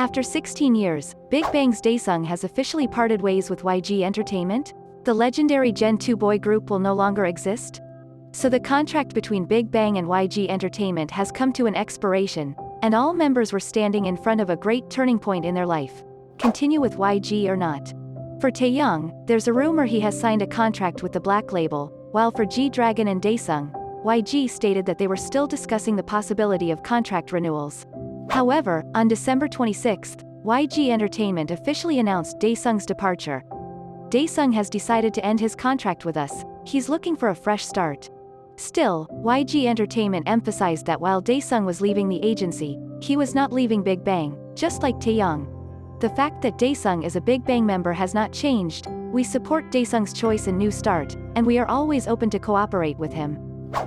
After 16 years, Big Bang's Daesung has officially parted ways with YG Entertainment. The legendary Gen 2 boy group will no longer exist. So the contract between Big Bang and YG Entertainment has come to an expiration, and all members were standing in front of a great turning point in their life. Continue with YG or not? For Chaeryoung, there's a rumor he has signed a contract with the Black label, while for G-Dragon and Daesung, YG stated that they were still discussing the possibility of contract renewals. However, on December 26, YG Entertainment officially announced Daesung's departure. Daesung has decided to end his contract with us. He's looking for a fresh start. Still, YG Entertainment emphasized that while Daesung was leaving the agency, he was not leaving Big Bang, just like Chaeryoung. The fact that Daesung is a Big Bang member has not changed. We support Daesung's choice and new start, and we are always open to cooperate with him.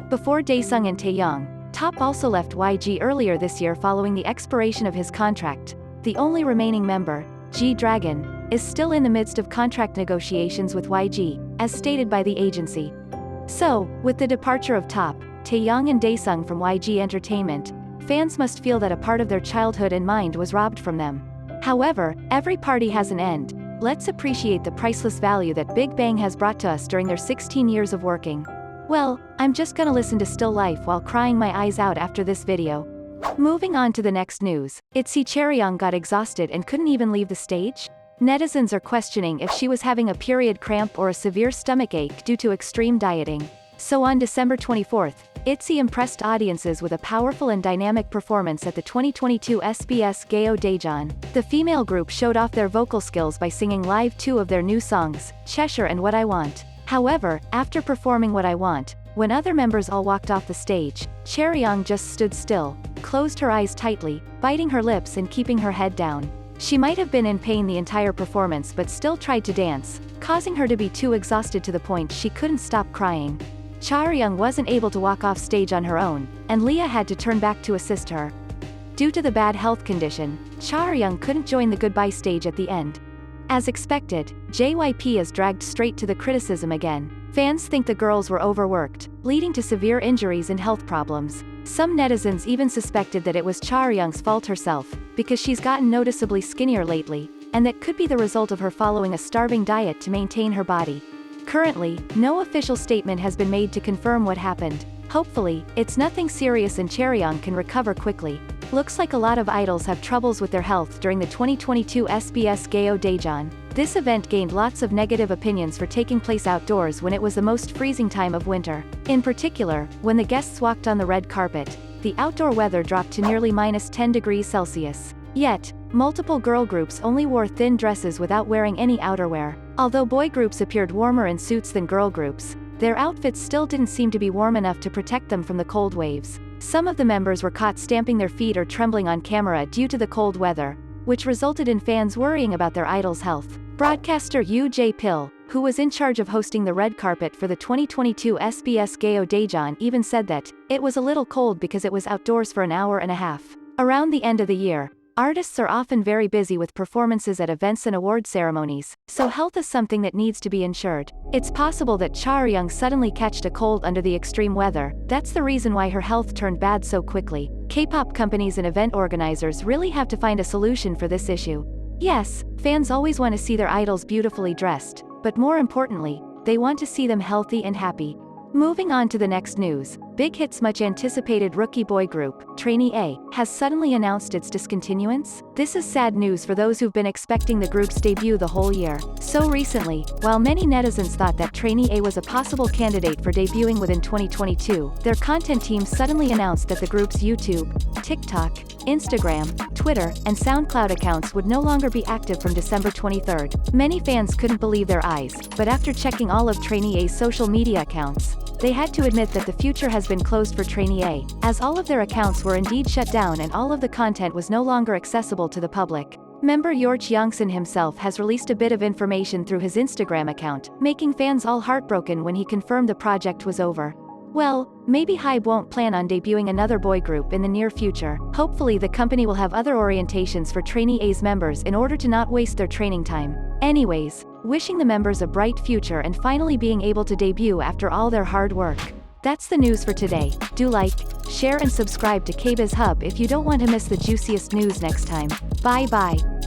Before Daesung and Chaeryoung, Top also left YG earlier this year following the expiration of his contract. The only remaining member, G-Dragon, is still in the midst of contract negotiations with YG, as stated by the agency. So, with the departure of Top, Chaeryoung and Daesung from YG Entertainment, fans must feel that a part of their childhood and mind was robbed from them. However, every party has an end. Let's appreciate the priceless value that Big Bang has brought to us during their 16 years of working. Well, I'm just gonna listen to Still Life while crying my eyes out after this video. Moving on to the next news, ITZY Chaeryeong got exhausted and couldn't even leave the stage? Netizens are questioning if she was having a period cramp or a severe stomachache due to extreme dieting. So on December 24, ITZY impressed audiences with a powerful and dynamic performance at the 2022 SBS Gayo Daejeon. The female group showed off their vocal skills by singing live two of their new songs, Cheshire and What I Want. However, after performing What I Want, when other members all walked off the stage, Chaeryoung just stood still, closed her eyes tightly, biting her lips and keeping her head down. She might have been in pain the entire performance but still tried to dance, causing her to be too exhausted to the point she couldn't stop crying. Chaeryoung wasn't able to walk off stage on her own, and Leah had to turn back to assist her. Due to the bad health condition, Chaeryoung couldn't join the goodbye stage at the end. As expected, JYP is dragged straight to the criticism again. Fans think the girls were overworked, leading to severe injuries and health problems. Some netizens even suspected that it was Chaeryoung's fault herself, because she's gotten noticeably skinnier lately, and that could be the result of her following a starving diet to maintain her body. Currently, no official statement has been made to confirm what happened. Hopefully, it's nothing serious and Chaeryoung can recover quickly. Looks like a lot of idols have troubles with their health during the 2022 SBS Gayo Daejeon. This event gained lots of negative opinions for taking place outdoors when it was the most freezing time of winter. In particular, when the guests walked on the red carpet, the outdoor weather dropped to nearly -10 degrees Celsius. Yet, multiple girl groups only wore thin dresses without wearing any outerwear. Although boy groups appeared warmer in suits than girl groups, their outfits still didn't seem to be warm enough to protect them from the cold waves. Some of the members were caught stamping their feet or trembling on camera due to the cold weather, which resulted in fans worrying about their idol's health. Broadcaster Yoo Jae-pil, who was in charge of hosting the red carpet for the 2022 SBS Gayo Daejeon, even said that it was a little cold because it was outdoors for an hour and a half. Around the end of the year, artists are often very busy with performances at events and award ceremonies, so health is something that needs to be ensured. It's possible that Chaeryoung suddenly catched a cold under the extreme weather. That's the reason why her health turned bad so quickly. K-pop companies and event organizers really have to find a solution for this issue. Yes, fans always want to see their idols beautifully dressed, but more importantly, they want to see them healthy and happy. Moving on to the next news, Big Hit's much-anticipated rookie boy group, Trainee A, has suddenly announced its discontinuance. This is sad news for those who've been expecting the group's debut the whole year. So recently, while many netizens thought that Trainee A was a possible candidate for debuting within 2022, their content team suddenly announced that the group's YouTube, TikTok, Instagram, Twitter, and SoundCloud accounts would no longer be active from December 23. Many fans couldn't believe their eyes, but after checking all of Trainee A's social media accounts, they had to admit that the future has been closed for Trainee A, as all of their accounts were indeed shut down and all of the content was no longer accessible to the public. Member Yorch Youngsun himself has released a bit of information through his Instagram account, making fans all heartbroken when he confirmed the project was over. Well, maybe HYBE won't plan on debuting another boy group in the near future. Hopefully the company will have other orientations for Trainee A's members in order to not waste their training time. Anyways, wishing the members a bright future and finally being able to debut after all their hard work. That's the news for today. Do like, share and subscribe to KbizHub if you don't want to miss the juiciest news next time. Bye bye.